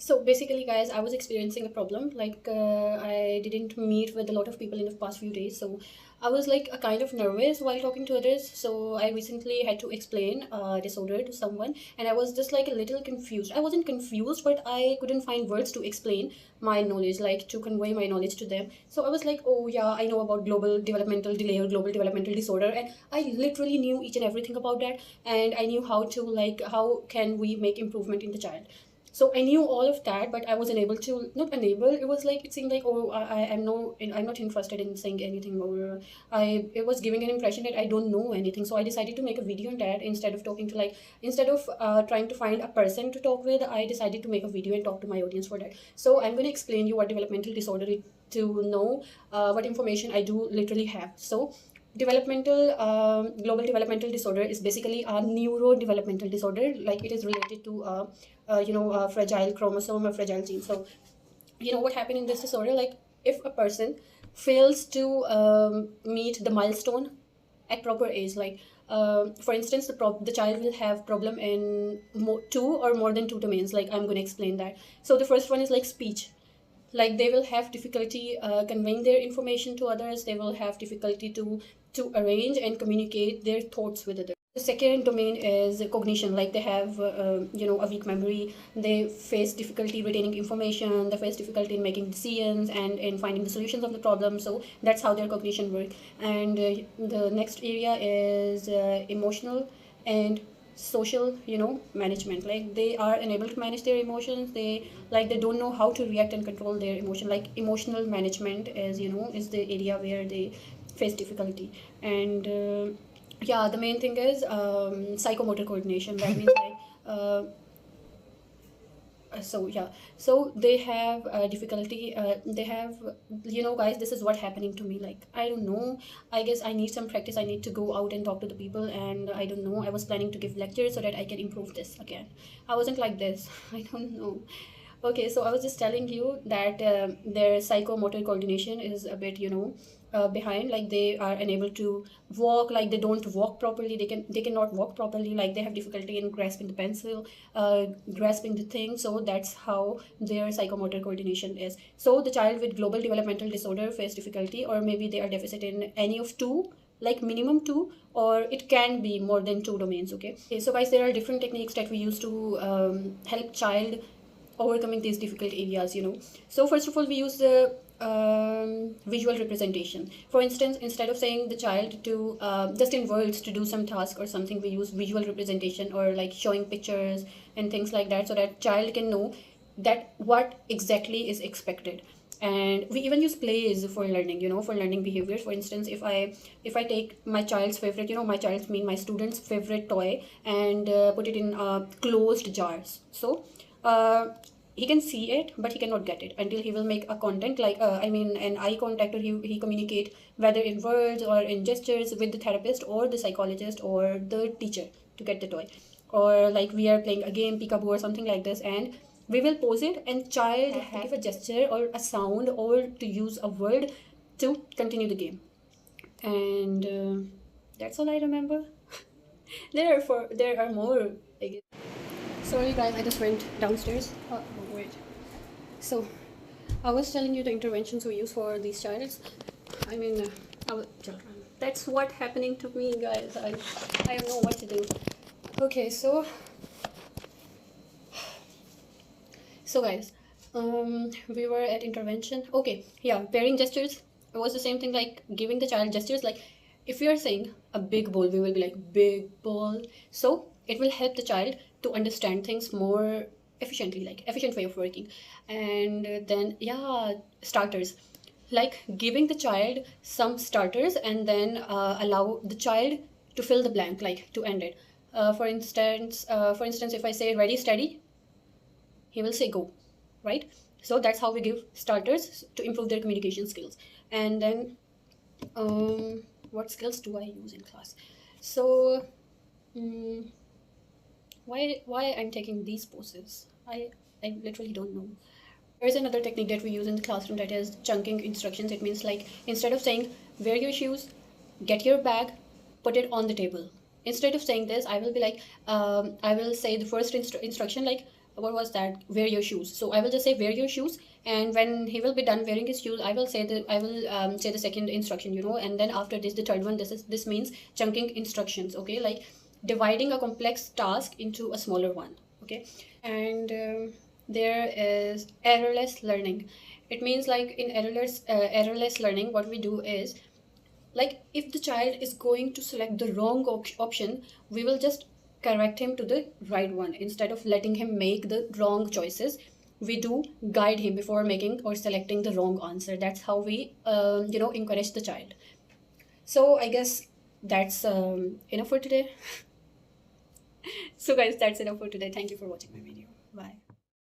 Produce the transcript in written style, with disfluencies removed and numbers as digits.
So basically, guys, I was experiencing a problem. I didn't meet with a lot of people in the past few days. So I was like a kind of nervous while talking to others. So I recently had to explain disorder to someone, and I was just like a little confused. I wasn't confused, but I couldn't find words to explain my knowledge, like to convey my knowledge to them. So I was like, oh yeah, I know about global developmental delay or global developmental disorder, and I literally knew each and everything about that, and I knew how to like how can we make improvement in the child. So I knew all of that, but I wasn't able to, not unable, it was like, it seemed like, oh, I'm no, I'm not interested in saying anything more. It was giving an impression that I don't know anything. So I decided to make a video on that. Instead of talking to like, instead of trying to find a person to talk with, I decided to make a video and talk to my audience for that. So I'm going to explain you what developmental disorder is, to know what information I do literally have. So global developmental disorder is basically a neurodevelopmental disorder. Like, it is related to a fragile chromosome or fragile gene. So what happened in this disorder, like, if a person fails to meet the milestone at proper age, like for instance, the child will have problem in two or more than two domains. Like, I'm going to explain that. So the first one is like speech. Like, they will have difficulty conveying their information to others. They will have difficulty to arrange and communicate their thoughts with others. The second domain is cognition. Like, they have a weak memory. They face difficulty retaining information. They face difficulty in making decisions and in finding the solutions of the problem. So that's how their cognition work. And the next area is emotional and social management. Like, they are unable to manage their emotions. They don't know how to react and control their emotion. Like, emotional management is the area where they face difficulty. And yeah, the main thing is psychomotor coordination. That means like so yeah, so they have difficulty. They have, guys, this is what happening to me. Like, I don't know, I guess I need some practice. I need to go out and talk to the people, and I don't know, I was planning to give lectures so that I can improve this again. I wasn't like this. I don't know. Okay, so I was just telling you that their psychomotor coordination is a bit, behind. Like, they are unable to walk. Like, they don't walk properly. They cannot walk properly. Like, they have difficulty in grasping the pencil, grasping the thing. So that's how their psychomotor coordination is. So the child with global developmental disorder face difficulty, or maybe they are deficit in any of two, like minimum two, or it can be more than two domains. Okay, so guys, there are different techniques that we use to help child overcoming these difficult areas. So first of all, we use the visual representation. For instance, instead of saying the child to just in words to do some task or something, we use visual representation, or like showing pictures and things like that, so that child can know that what exactly is expected. And we even use plays for learning, for learning behaviors. For instance, if I take my child's favorite, my child's mean my student's favorite toy, and put it in closed jars. So he can see it, but he cannot get it until he will make a contact, like an eye contact, or he communicate whether in words or in gestures with the therapist or the psychologist or the teacher to get the toy. Or like, we are playing a game, peekaboo or something like this, and we will pose it, and child have to give a gesture or a sound or to use a word to continue the game. And that's all I remember. There are more, I guess. Sorry guys, I just went downstairs. Oh, wait. So I was telling you the interventions we use for these childs. Our children. That's what happening to me, guys. I don't know what to do. Okay, so guys, we were at intervention. Okay, yeah, pairing gestures was the same thing, like giving the child gestures. Like, if we are saying a big ball, we will be like, big ball. So it will help the child to understand things more efficiently, like efficient way of working. And then, yeah, starters, like giving the child some starters, and then allow the child to fill the blank, like to end it. For instance, if I say ready, steady, he will say go, right? So that's how we give starters to improve their communication skills. And then what skills do I use in class? So why I'm taking these poses, I literally don't know. There's another technique that we use in the classroom, that is chunking instructions. It means, like, instead of saying wear your shoes, get your bag, put it on the table, instead of saying this, I will be like, I will say the first instruction, like what was that, wear your shoes. So I will just say wear your shoes, and when he will be done wearing his shoes, I will say the second instruction, you know, and then after this, the third one. This means chunking instructions, okay, like dividing a complex task into a smaller one, okay. And there is errorless learning. It means like in errorless learning, what we do is, like if the child is going to select the wrong option, we will just correct him to the right one instead of letting him make the wrong choices. We do guide him before making or selecting the wrong answer. That's how we encourage the child. So I guess that's enough for today. So guys, that's enough for today. Thank you for watching my video. Bye.